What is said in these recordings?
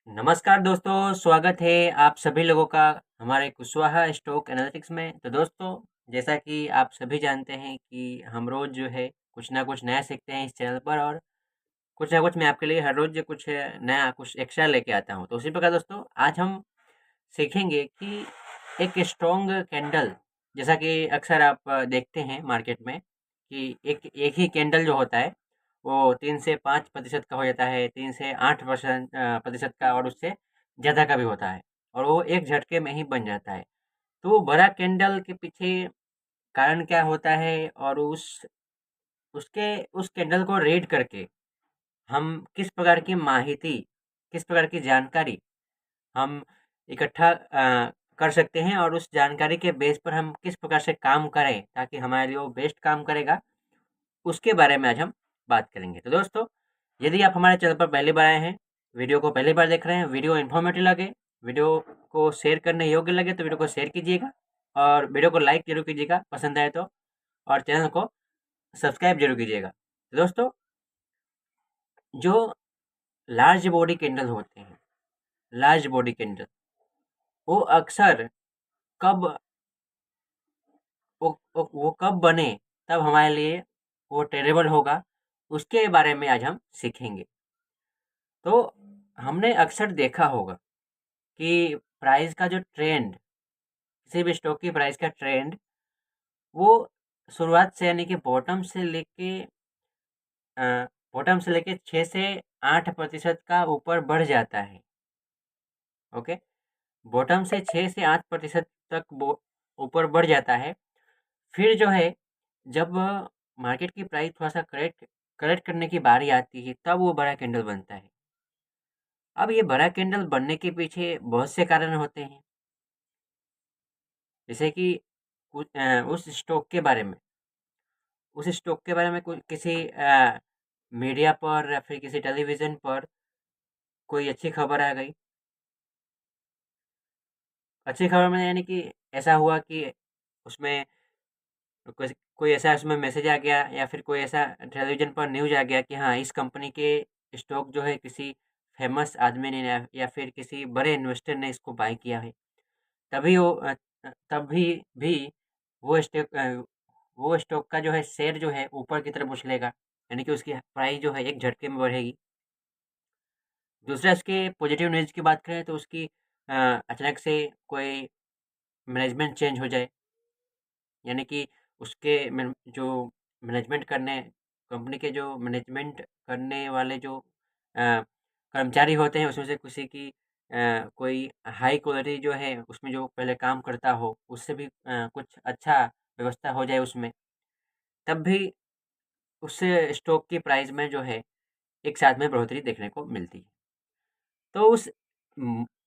नमस्कार दोस्तों, स्वागत है आप सभी लोगों का हमारे कुशवाहा स्टॉक एनालिटिक्स में। तो दोस्तों, जैसा कि आप सभी जानते हैं कि हम रोज़ जो है कुछ ना कुछ नया सीखते हैं इस चैनल पर, और कुछ ना कुछ मैं आपके लिए हर रोज़ कुछ नया कुछ एक्स्ट्रा लेके आता हूँ। तो उसी प्रकार दोस्तों, आज हम सीखेंगे कि एक स्ट्रॉन्ग कैंडल, जैसा कि अक्सर आप देखते हैं मार्केट में कि एक एक ही कैंडल जो होता है वो 3 से 5% का हो जाता है, 3 से 8% प्रतिशत का, और उससे ज़्यादा का भी होता है, और वो एक झटके में ही बन जाता है। तो वो बड़ा कैंडल के पीछे कारण क्या होता है, और उस कैंडल को रीड करके हम किस प्रकार की माहिती, किस प्रकार की जानकारी हम इकट्ठा कर सकते हैं, और उस जानकारी के बेस पर हम किस प्रकार से काम करें ताकि हमारे लिए वो बेस्ट काम करेगा, उसके बारे में आज हम बात करेंगे। तो दोस्तों, यदि आप हमारे चैनल पर पहली बार आए हैं, वीडियो को पहली बार देख रहे हैं, वीडियो इन्फॉर्मेटिव लगे, वीडियो को शेयर करने योग्य लगे तो वीडियो को शेयर कीजिएगा, और वीडियो को लाइक जरूर कीजिएगा पसंद आए तो, और चैनल को सब्सक्राइब जरूर कीजिएगा। तो दोस्तों, जो लार्ज बॉडी कैंडल होते हैं, लार्ज बॉडी कैंडल, वो अक्सर कब वो कब बने, तब हमारे लिए वो टेरेबल होगा, उसके बारे में आज हम सीखेंगे। तो हमने अक्सर देखा होगा कि प्राइस का जो ट्रेंड, किसी भी स्टॉक की प्राइस का ट्रेंड, वो शुरुआत से यानी कि बॉटम से लेके 6 से 8% का ऊपर बढ़ जाता है। ओके, बॉटम से 6 से 8% तक ऊपर बढ़ जाता है। फिर जो है, जब मार्केट की प्राइस थोड़ा सा करेक्ट करेक्ट करने की बारी आती है, तब वो बड़ा कैंडल बनता है। अब ये बड़ा कैंडल बनने के पीछे बहुत से कारण होते हैं, जैसे कि उस स्टॉक के बारे में, कोई किसी मीडिया पर या फिर किसी टेलीविज़न पर कोई अच्छी खबर आ गई। अच्छी खबर में यानी कि ऐसा हुआ कि उसमें कोई कोई ऐसा उसमें मैसेज आ गया, या फिर कोई ऐसा टेलीविज़न पर न्यूज़ आ गया कि हाँ, इस कंपनी के स्टॉक जो है किसी फ़ेमस आदमी ने या फिर किसी बड़े इन्वेस्टर ने इसको बाय किया है। तभी तभी भी वो स्टॉक का जो है शेयर जो है ऊपर की तरफ उछलेगा, यानी कि उसकी प्राइस जो है एक झटके में बढ़ेगी। दूसरा, इसके पॉजिटिव न्यूज़ की बात करें तो उसकी अचानक से कोई मैनेजमेंट चेंज हो जाए, यानी कि उसके जो मैनेजमेंट करने कंपनी के जो मैनेजमेंट करने वाले जो कर्मचारी होते हैं, उसमें से किसी की कोई हाई क्वालिटी जो है उसमें जो पहले काम करता हो, उससे भी कुछ अच्छा व्यवस्था हो जाए उसमें, तब भी उससे स्टॉक की प्राइस में जो है एक साथ में बढ़ोतरी देखने को मिलती है। तो उस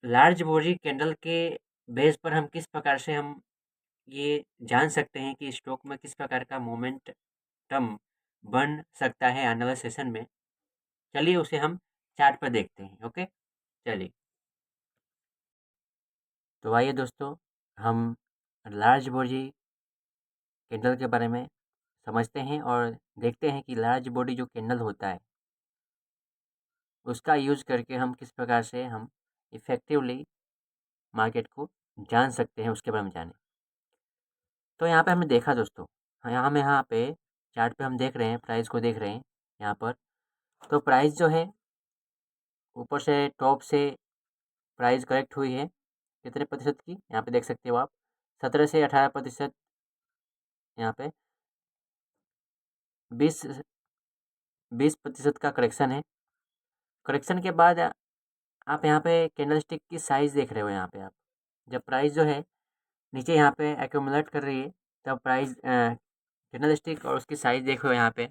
लार्ज बॉडी कैंडल के बेस पर हम किस प्रकार से हम ये जान सकते हैं कि स्टॉक में किस प्रकार का मोमेंटम बन सकता है आने वाले सेशन में। चलिए उसे हम चार्ट पर देखते हैं। ओके, चलिए। तो आइए दोस्तों, हम लार्ज बॉडी कैंडल के बारे में समझते हैं और देखते हैं कि लार्ज बॉडी जो कैंडल होता है, उसका यूज़ करके हम किस प्रकार से हम इफ़ेक्टिवली मार्केट को जान सकते हैं, उसके बारे में जानें। तो यहाँ पे हमने देखा दोस्तों, हाँ, यहाँ पे चार्ट पे हम देख रहे हैं, प्राइस को देख रहे हैं यहाँ पर। तो प्राइस जो है ऊपर से टॉप से प्राइस करेक्ट हुई है कितने प्रतिशत की, यहाँ पे देख सकते हो आप, 17 से 18%। यहाँ पे 20 20% का करेक्शन है। करेक्शन के बाद आप यहाँ पे कैंडल स्टिक की साइज़ देख रहे हो। यहाँ पे आप, जब प्राइस जो है नीचे यहाँ पे एक्यूमुलेट कर रही है, तब प्राइस कैंडल स्टिक और उसकी साइज़ देखो यहाँ पे।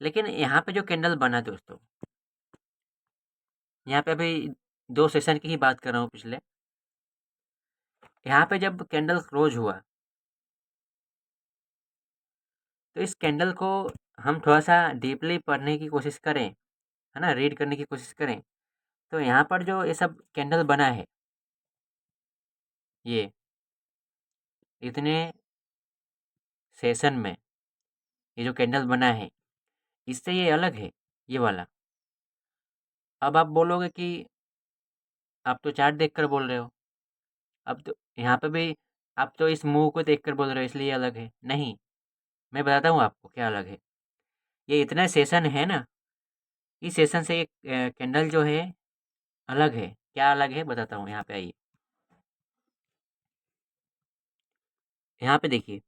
लेकिन यहाँ पे जो कैंडल बना दोस्तों, यहाँ पे अभी 2 सेशन की ही बात कर रहा हूँ पिछले। यहाँ पे जब कैंडल क्लोज हुआ, तो इस कैंडल को हम थोड़ा-सा डीपली पढ़ने की कोशिश करें, है ना? रीड करने की कोशिश करें, तो यहाँ पर जो ये सब कैंडल बना है, ये इतने सेशन में ये जो कैंडल बना है, इससे ये अलग है, ये वाला। अब आप बोलोगे कि आप तो चार्ट देखकर बोल रहे हो, अब तो यहाँ पे भी आप तो इस मूव को देखकर बोल रहे हो इसलिए अलग है। नहीं, मैं बताता हूँ आपको क्या अलग है। ये इतना सेशन है ना, इस सेशन से एक कैंडल जो है अलग है। क्या अलग है बताता हूँ, यहाँ पे आइए। यहाँ पे देखिए,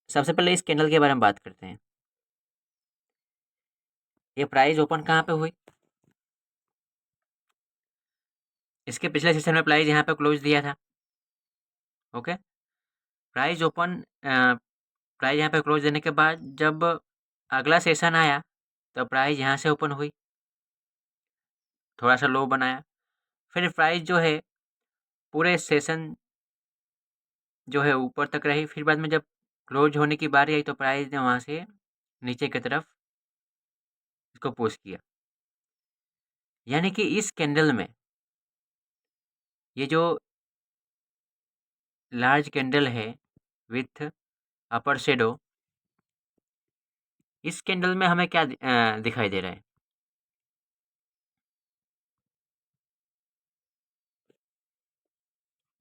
सबसे पहले इस कैंडल के बारे में बात करते हैं। ये प्राइस ओपन कहाँ पे हुई? इसके पिछले सेशन में प्राइस यहाँ पे क्लोज दिया था। ओके, प्राइस ओपन प्राइस यहाँ पे क्लोज देने के बाद जब अगला सेशन आया तो प्राइस यहाँ से ओपन हुई, थोड़ा सा लो बनाया, फिर प्राइस जो है पूरे सेशन जो है ऊपर तक रही, फिर बाद में जब क्लोज होने की बारी आई तो प्राइस ने वहाँ से नीचे की तरफ इसको पुश किया। यानी कि इस कैंडल में ये जो लार्ज कैंडल है विथ अपर शेडो, इस कैंडल में हमें क्या दिखाई दे रहा है?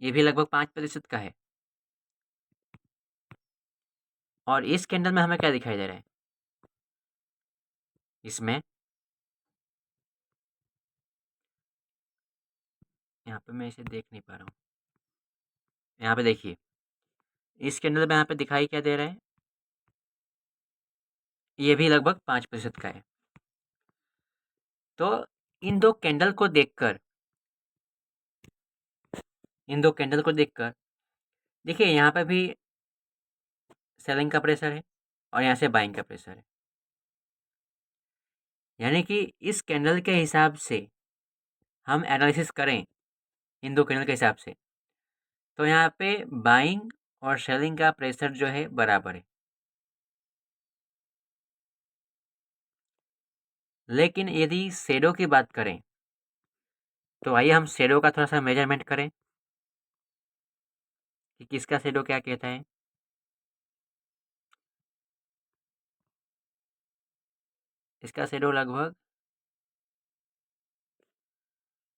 ये भी लगभग 5% का है। और इस कैंडल में हमें क्या दिखाई दे रहा है? इसमें यहाँ पे मैं इसे देख नहीं पा रहा हूँ। यहाँ पे देखिए, इस कैंडल में यहाँ पे दिखाई क्या दे रहा है? ये भी लगभग 5% का है। तो इन दो कैंडल को देखकर देखिए, यहाँ पे भी सेलिंग का प्रेशर है और यहाँ से बाइंग का प्रेशर है। यानी कि इस कैंडल के हिसाब से हम एनालिसिस करें, इन दो कैंडल के हिसाब से, तो यहाँ पे बाइंग और सेलिंग का प्रेशर जो है बराबर है। लेकिन यदि शेडो की बात करें तो आइए हम शेडो का थोड़ा सा मेजरमेंट करें कि किसका शेडो क्या कहता है। इसका शेडो लगभग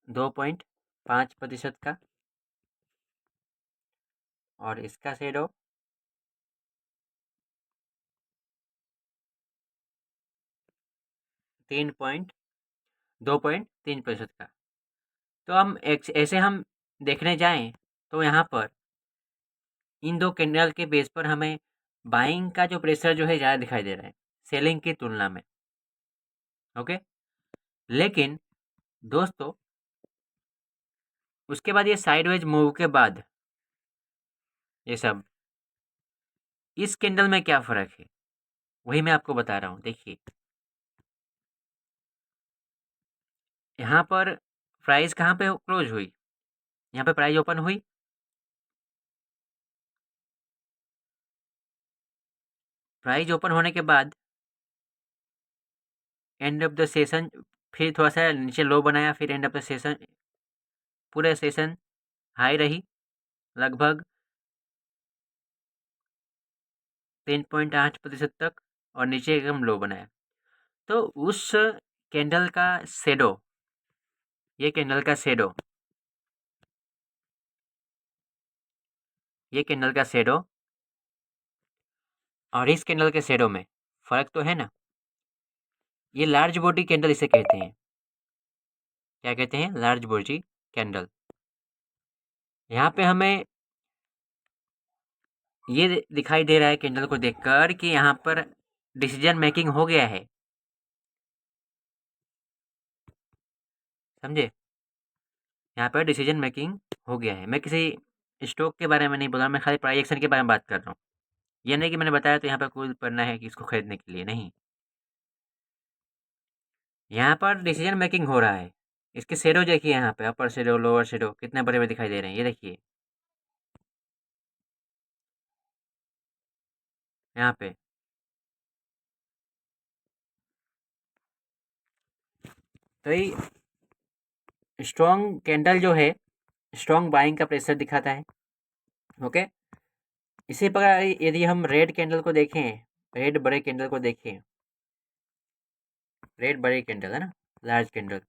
2.5% का, और इसका शेडो 2.3% का। तो हम ऐसे हम देखने जाएं तो यहाँ पर इन दो कैंडल के बेस पर हमें बाइंग का जो प्रेशर जो है ज़्यादा दिखाई दे रहा है सेलिंग की तुलना में। ओके, लेकिन दोस्तों उसके बाद ये साइडवेज मूव के बाद ये सब, इस कैंडल में क्या फ़र्क है वही मैं आपको बता रहा हूँ। देखिए, यहाँ पर प्राइस कहाँ पे क्लोज हुई? यहाँ पे प्राइस ओपन हुई, प्राइस ओपन होने के बाद एंड ऑफ द सेशन फिर थोड़ा सा नीचे लो बनाया, फिर एंड ऑफ द सेशन पूरे सेशन हाई रही लगभग 3.8% तक, और नीचे एकदम लो बनाया। तो उस कैंडल का शेडो, ये कैंडल का शेडो, ये कैंडल का शेडो और इस कैंडल के शेडो में फ़र्क तो है ना। ये लार्ज बॉडी कैंडल इसे कहते हैं। क्या कहते हैं? Large body candle. यहाँ पे हमें ये दिखाई दे रहा है कैंडल को देखकर कि यहाँ पर डिसीजन मेकिंग हो गया है। समझे? यहाँ पर डिसीजन मेकिंग हो गया है। मैं किसी स्टॉक के बारे में नहीं बोल रहा, मैं खाली प्राइस एक्शन के बारे में बात कर रहा हूँ। ये नहीं कि मैंने बताया तो यहाँ पर कोई पढ़ना है कि इसको खरीदने के लिए, नहीं। यहाँ पर डिसीजन मेकिंग हो रहा है। इसके शेडो देखिए, यहाँ पे अपर शेडो लोअर शेडो कितने बड़े बड़े दिखाई दे रहे हैं, ये देखिए यहाँ पे। तो ये स्ट्रॉन्ग कैंडल जो है स्ट्रॉन्ग बाइंग का प्रेशर दिखाता है। ओके, इसी प्रकार यदि हम रेड कैंडल को देखें, रेड बड़े कैंडल को देखें, रेड बड़ी कैंडल है ना, लार्ज कैंडल।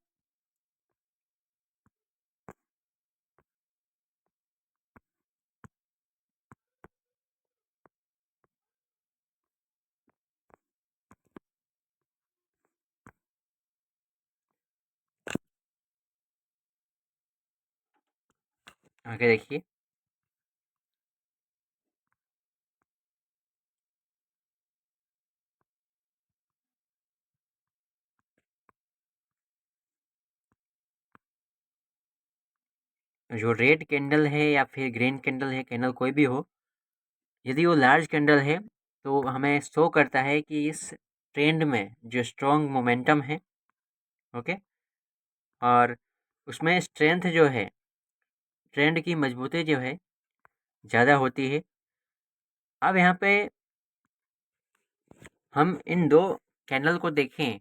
आगे देखिए, जो रेड कैंडल है या फिर ग्रीन कैंडल है, कैंडल कोई भी हो, यदि वो लार्ज कैंडल है तो हमें शो करता है कि इस ट्रेंड में जो स्ट्रॉन्ग मोमेंटम है, ओके, और उसमें स्ट्रेंथ जो है, ट्रेंड की मजबूती जो है ज़्यादा होती है। अब यहाँ पे हम इन दो कैंडल को देखें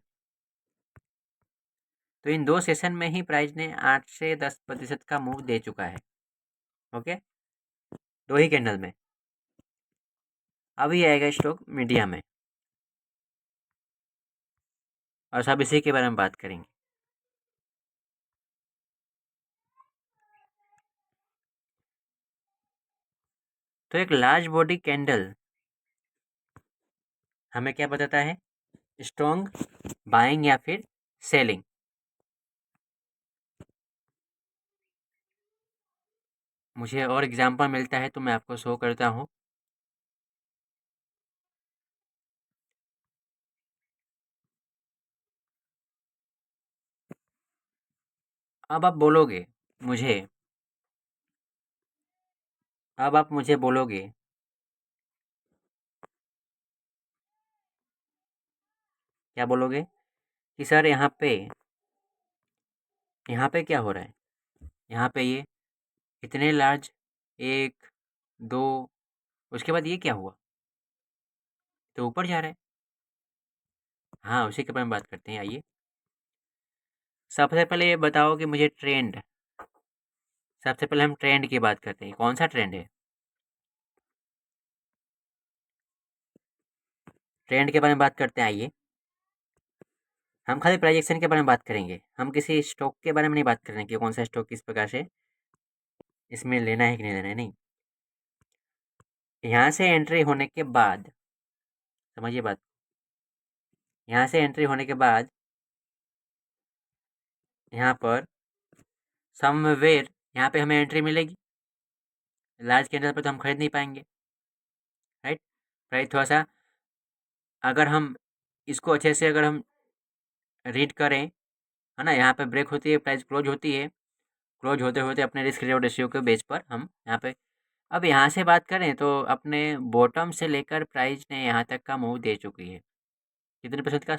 तो इन दो सेशन में ही प्राइस ने 8 से 10% का मूव दे चुका है, ओके, दो ही कैंडल में। अभी आएगा स्टॉक मीडिया में और सब इसी के बारे में बात करेंगे। तो एक लार्ज बॉडी कैंडल हमें क्या बताता है, स्ट्रॉन्ग बाइंग या फिर सेलिंग। मुझे और एग्जांपल मिलता है तो मैं आपको शो करता हूँ। अब आप बोलोगे मुझे अब आप मुझे बोलोगे क्या बोलोगे कि सर यहाँ पे क्या हो रहा है, यहाँ पे ये इतने लार्ज, एक, दो, उसके बाद ये क्या हुआ, तो ऊपर जा रहा है। हाँ, उसी के बारे में बात करते हैं, आइए। सबसे पहले ये बताओ कि मुझे ट्रेंड, सबसे पहले हम ट्रेंड की बात करते हैं, कौन सा ट्रेंड है। ट्रेंड के बारे में बात करते हैं, आइए। हम खाली प्राइस एक्शन के बारे में बात करेंगे, हम किसी स्टॉक के बारे में नहीं बात कर रहे हैं कि कौन सा स्टॉक किस प्रकार से इसमें लेना है कि नहीं लेना है, नहीं। यहाँ से एंट्री होने के बाद, समझिए बात, यहाँ से एंट्री होने के बाद यहाँ पर समवेयर यहाँ पे हमें एंट्री मिलेगी। लार्ज कैंडल पर तो हम खरीद नहीं पाएंगे, राइट। प्राइस थोड़ा सा, अगर हम इसको अच्छे से अगर हम रीड करें, है ना, यहाँ पे ब्रेक होती है, प्राइस क्लोज होती है, क्लोज होते होते अपने रिस्क रिवॉर्ड रेशियो के बेस पर हम यहाँ पे, अब यहाँ से बात करें तो अपने बॉटम से लेकर प्राइस ने यहाँ तक का मूव दे चुकी है। कितने प्रतिशत का,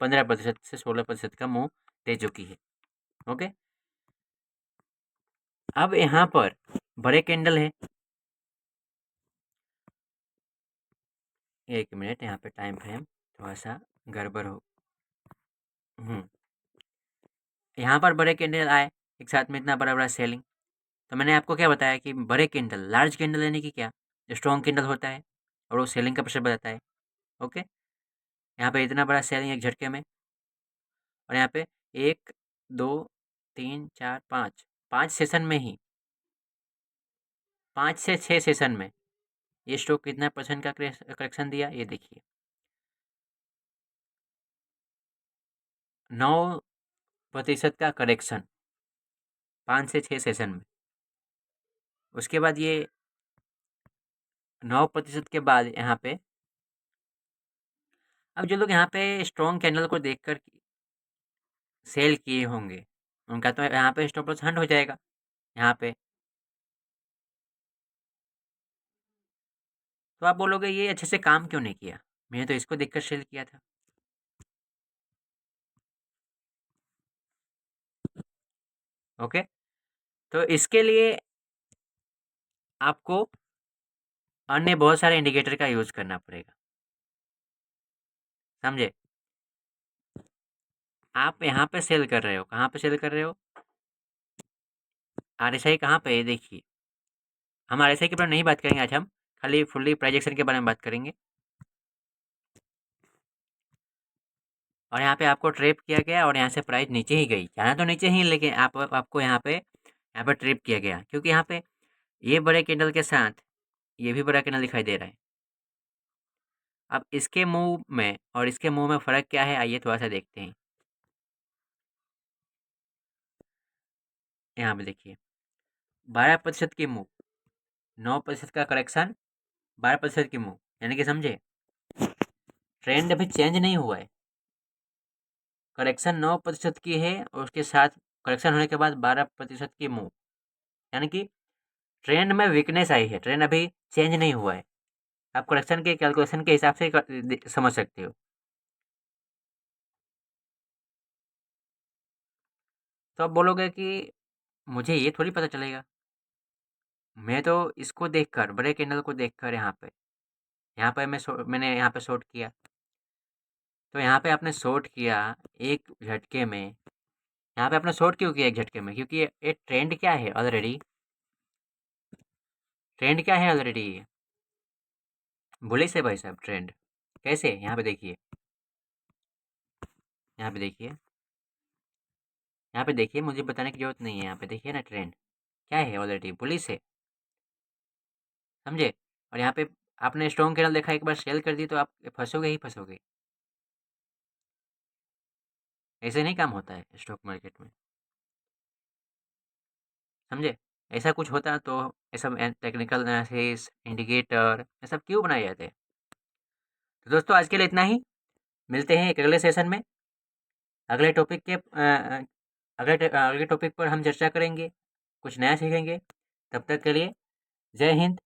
15% से 16% का मूव दे चुकी है, ओके। अब यहाँ पर बड़े कैंडल है, एक मिनट, यहाँ पे टाइम फ्रेम थोड़ा सा गड़बड़ हो, यहाँ पर बड़े कैंडल आए एक साथ में, इतना बड़ा बड़ा सेलिंग। तो मैंने आपको क्या बताया कि बड़े कैंडल, लार्ज कैंडल यानी कि क्या, स्ट्रॉन्ग कैंडल होता है और वो सेलिंग का प्रेशर बताता है, ओके। यहाँ पे इतना बड़ा सेलिंग एक झटके में, और यहाँ पे एक, दो, तीन, चार, पाँच, पाँच सेशन में ही, 5 से 6 सेशन में ये स्टॉक कितना परसेंट का करेक्शन दिया, ये देखिए, 9% का करेक्शन 5 से 6 सेशन में। उसके बाद ये 9% के बाद यहाँ पे, अब जो लोग यहाँ पे स्ट्रॉन्ग कैंडल को देखकर सेल किए होंगे, उनका तो यहाँ पे स्टॉप लॉस हंट हो जाएगा यहाँ पे। तो आप बोलोगे ये अच्छे से काम क्यों नहीं किया, मैंने तो इसको देखकर सेल किया था, ओके। तो इसके लिए आपको अन्य बहुत सारे इंडिकेटर का यूज़ करना पड़ेगा, समझे। आप यहाँ पे सेल कर रहे हो, कहाँ पे सेल कर रहे हो, आरएसआई कहाँ पे है, देखिए। हम आरएसआई के बारे में नहीं बात करेंगे आज, हम खाली फुल्ली प्राइजेक्शन के बारे में बात करेंगे। और यहाँ पे आपको ट्रैप किया गया और यहाँ से प्राइस नीचे ही गई, जाना तो नीचे ही, लेकिन आपको यहाँ पे ट्रैप किया गया, क्योंकि यहाँ पे ये बड़े कैंडल के साथ ये भी बड़ा कैंडल दिखाई दे रहा है। अब इसके मुंह में और इसके मुंह में फ़र्क क्या है, आइए थोड़ा सा देखते हैं। यहाँ पे देखिए 12% की मूव, 9% का करेक्शन, 12% की मूव, यानी कि समझे ट्रेंड अभी चेंज नहीं हुआ है। करेक्शन 9% की है और उसके साथ करेक्शन होने के बाद 12% की मूव, यानी कि ट्रेंड में वीकनेस आई है, ट्रेंड अभी चेंज नहीं हुआ है। आप करेक्शन के कैलकुलेशन के हिसाब से समझ सकते हो। तो आप बोलोगे कि मुझे ये थोड़ी पता चलेगा, मैं तो इसको देखकर, बड़े कैंडल को देखकर यहाँ पे मैंने यहाँ पे शॉर्ट किया। तो यहाँ पे आपने शॉर्ट किया एक झटके में, यहाँ पे आपने शॉर्ट क्यों किया एक झटके में? क्योंकि ये ट्रेंड क्या है ऑलरेडी, ट्रेंड क्या है ऑलरेडी, बुलिश है भाई साहब ट्रेंड। कैसे? यहाँ पे देखिए, यहाँ पे देखिए, यहाँ पे देखिए, मुझे बताने की जरूरत नहीं है, यहाँ पे देखिए ना ट्रेंड क्या है, ऑलरेडी बुलिश है, समझे। और यहाँ पे आपने स्ट्रॉन्ग कैंडल देखा, एक बार सेल कर दी तो आप फंसोगे ही फंसोगे। ऐसे नहीं काम होता है स्टॉक मार्केट में, समझे। ऐसा कुछ होता तो ये सब टेक्निकल एनालिसिस, इंडिकेटर, ये सब क्यों बनाए जाते हैं? तो दोस्तों आज के लिए इतना ही, मिलते हैं एक अगले सेशन में, अगले टॉपिक के अगले टॉपिक पर हम चर्चा करेंगे, कुछ नया सीखेंगे। तब तक के लिए जय हिंद,